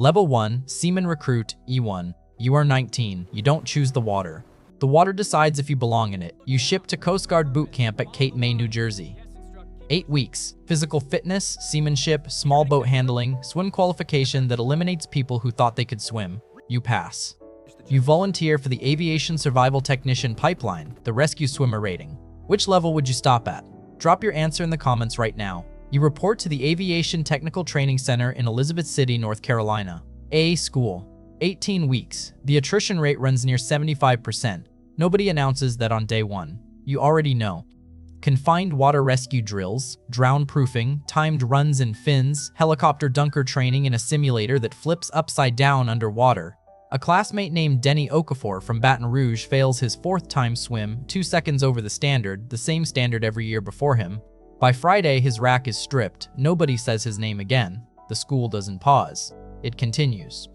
Level 1, Seaman Recruit, E1. You are 19. You don't choose the water. The water decides if you belong in it. You ship to Coast Guard boot camp at Cape May, New Jersey. 8 weeks. Physical fitness, seamanship, small boat handling, swim qualification that eliminates people who thought they could swim. You pass. You volunteer for the Aviation Survival Technician pipeline, the rescue swimmer rating. Which level would you stop at? Drop your answer in the comments right now. You report to the Aviation Technical Training Center in Elizabeth City, North Carolina. A school. 18 weeks. The attrition rate runs near 75%. Nobody announces that on day 1. You already know. Confined water rescue drills, drown proofing, timed runs in fins, helicopter dunker training in a simulator that flips upside down underwater. A classmate named Denny Okafor from Baton Rouge fails his 4th time swim, 2 seconds over the standard, the same standard every year before him. By Friday, his rack is stripped. Nobody says his name again. The school doesn't pause. It continues.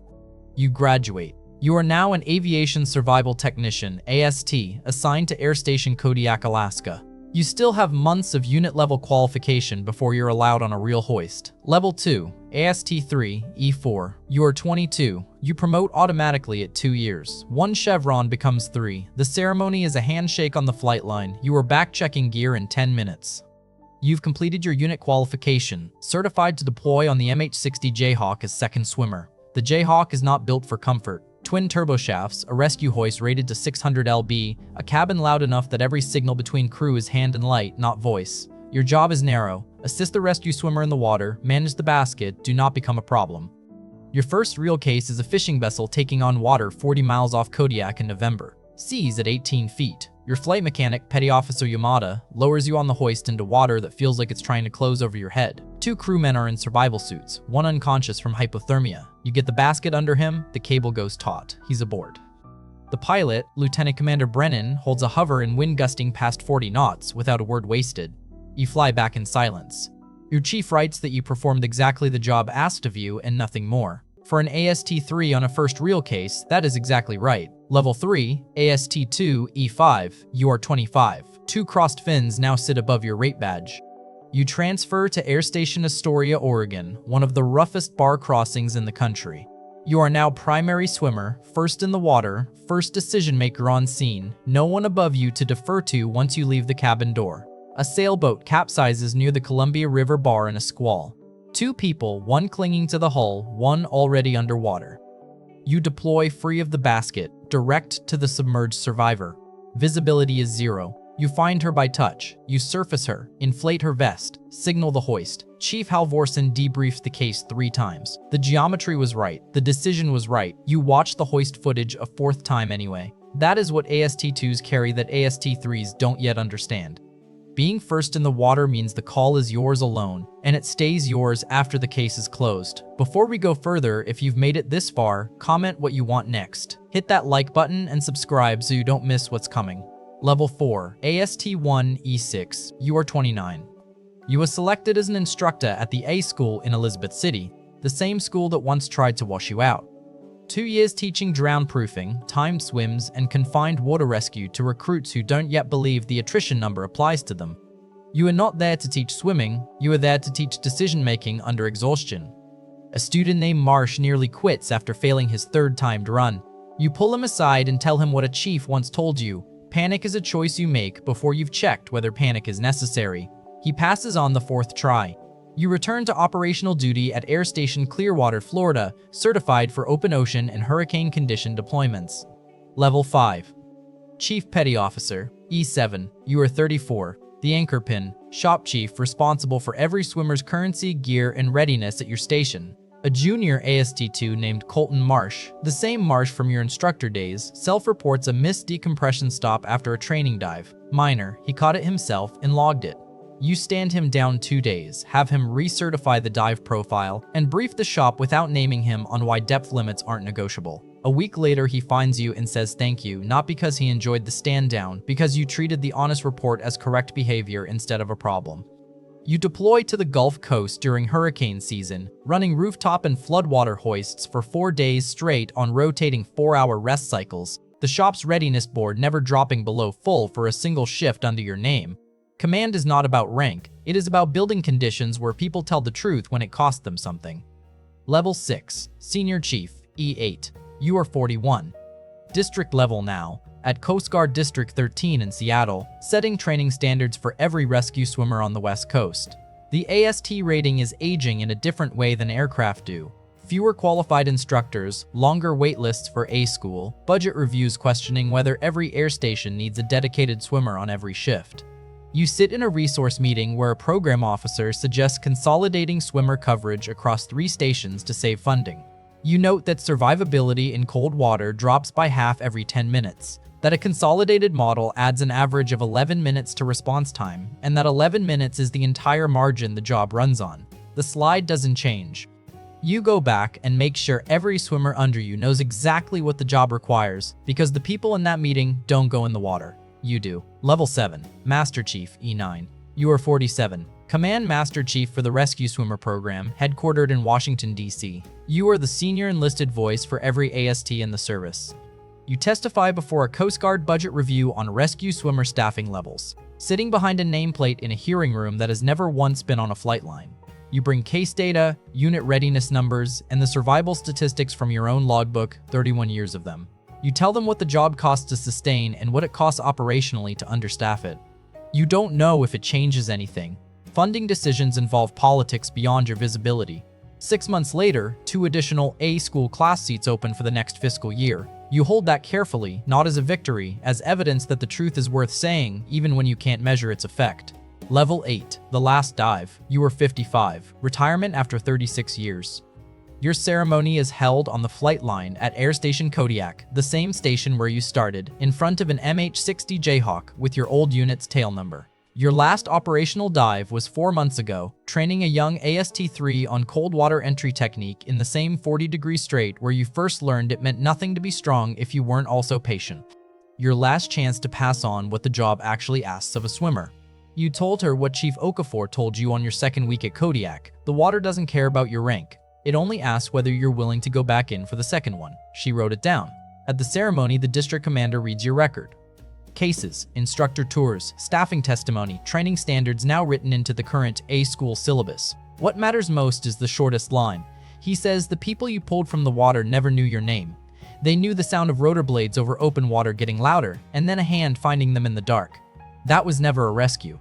You graduate. You are now an Aviation Survival Technician, AST, assigned to Air Station Kodiak, Alaska. You still have months of unit-level qualification before you're allowed on a real hoist. Level 2, AST3, E4. You are 22. You promote automatically at 2 years. 1 chevron becomes 3. The ceremony is a handshake on the flight line. You are back-checking gear in 10 minutes. You've completed your unit qualification, certified to deploy on the MH-60 Jayhawk as second swimmer. The Jayhawk is not built for comfort. Twin turboshafts, a rescue hoist rated to 600 lb, a cabin loud enough that every signal between crew is hand and light, not voice. Your job is narrow. Assist the rescue swimmer in the water, manage the basket, do not become a problem. Your first real case is a fishing vessel taking on water 40 miles off Kodiak in November. Seas at 18 feet. Your flight mechanic, Petty Officer Yamada, lowers you on the hoist into water that feels like it's trying to close over your head. 2 crewmen are in survival suits, 1 unconscious from hypothermia. You get the basket under him, the cable goes taut. He's aboard. The pilot, Lieutenant Commander Brennan, holds a hover in wind gusting past 40 knots without a word wasted. You fly back in silence. Your chief writes that you performed exactly the job asked of you and nothing more. For an AST3 on a first real case, that is exactly right. Level 3, AST2, E5, you are 25. 2 crossed fins now sit above your rate badge. You transfer to Air Station Astoria, Oregon, one of the roughest bar crossings in the country. You are now primary swimmer, first in the water, first decision maker on scene, no one above you to defer to once you leave the cabin door. A sailboat capsizes near the Columbia River bar in a squall. 2 people, 1 clinging to the hull, 1 already underwater. You deploy free of the basket, direct to the submerged survivor. Visibility is 0. You find her by touch. You surface her, inflate her vest, signal the hoist. Chief Halvorsen debriefs the case 3 times. The geometry was right. The decision was right. You watch the hoist footage a 4th time anyway. That is what AST2s carry that AST3s don't yet understand. Being first in the water means the call is yours alone, and it stays yours after the case is closed. Before we go further, if you've made it this far, comment what you want next. Hit that like button and subscribe so you don't miss what's coming. Level 4, AST1, E6, you are 29. You were selected as an instructor at the A School in Elizabeth City, the same school that once tried to wash you out. 2 years teaching drown proofing, timed swims, and confined water rescue to recruits who don't yet believe the attrition number applies to them. You are not there to teach swimming, you are there to teach decision-making under exhaustion. A student named Marsh nearly quits after failing his 3rd timed run. You pull him aside and tell him what a chief once told you: panic is a choice you make before you've checked whether panic is necessary. He passes on the 4th try. You return to operational duty at Air Station Clearwater, Florida, certified for open ocean and hurricane condition deployments. Level 5. Chief Petty Officer, E7, you are 34. The anchor pin, shop chief responsible for every swimmer's currency, gear, and readiness at your station. A junior AST2 named Colton Marsh, the same Marsh from your instructor days, self-reports a missed decompression stop after a training dive. Minor, he caught it himself and logged it. You stand him down 2 days, have him recertify the dive profile, and brief the shop without naming him on why depth limits aren't negotiable. A week later, he finds you and says thank you, not because he enjoyed the stand down, because you treated the honest report as correct behavior instead of a problem. You deploy to the Gulf Coast during hurricane season, running rooftop and floodwater hoists for 4 days straight on rotating 4-hour rest cycles, the shop's readiness board never dropping below full for a single shift under your name. Command is not about rank, it is about building conditions where people tell the truth when it costs them something. Level 6, Senior Chief, E8. You are 41. District level now, at Coast Guard District 13 in Seattle, setting training standards for every rescue swimmer on the West Coast. The AST rating is aging in a different way than aircraft do. Fewer qualified instructors, longer wait lists for A school, budget reviews questioning whether every air station needs a dedicated swimmer on every shift. You sit in a resource meeting where a program officer suggests consolidating swimmer coverage across 3 stations to save funding. You note that survivability in cold water drops by half every 10 minutes, that a consolidated model adds an average of 11 minutes to response time, and that 11 minutes is the entire margin the job runs on. The slide doesn't change. You go back and make sure every swimmer under you knows exactly what the job requires, because the people in that meeting don't go in the water. You do. Level 7, Master Chief, E9. You are 47. Command Master Chief for the Rescue Swimmer Program, headquartered in Washington, D.C. You are the senior enlisted voice for every AST in the service. You testify before a Coast Guard budget review on rescue swimmer staffing levels, sitting behind a nameplate in a hearing room that has never once been on a flight line. You bring case data, unit readiness numbers, and the survival statistics from your own logbook, 31 years of them. You tell them what the job costs to sustain and what it costs operationally to understaff it. You don't know if it changes anything. Funding decisions involve politics beyond your visibility. 6 months later, 2 additional A school class seats open for the next fiscal year. You hold that carefully, not as a victory, as evidence that the truth is worth saying, even when you can't measure its effect. Level 8, the last dive. You are 55. Retirement after 36 years. Your ceremony is held on the flight line at Air Station Kodiak, the same station where you started, in front of an MH-60 Jayhawk with your old unit's tail number. Your last operational dive was 4 months ago, training a young AST-3 on cold water entry technique in the same 40-degree strait where you first learned it meant nothing to be strong if you weren't also patient. Your last chance to pass on what the job actually asks of a swimmer. You told her what Chief Okafor told you on your second week at Kodiak. The water doesn't care about your rank. It only asks whether you're willing to go back in for the second one. She wrote it down. At the ceremony, the district commander reads your record. Cases, instructor tours, staffing testimony, training standards now written into the current A school syllabus. What matters most is the shortest line. He says the people you pulled from the water never knew your name. They knew the sound of rotor blades over open water getting louder, and then a hand finding them in the dark. That was never a rescue.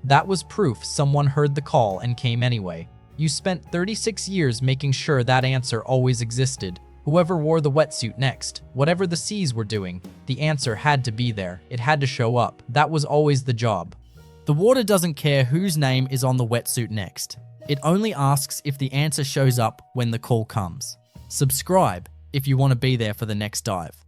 That was proof someone heard the call and came anyway. You spent 36 years making sure that answer always existed. Whoever wore the wetsuit next, whatever the seas were doing, the answer had to be there. It had to show up. That was always the job. The water doesn't care whose name is on the wetsuit next. It only asks if the answer shows up when the call comes. Subscribe if you want to be there for the next dive.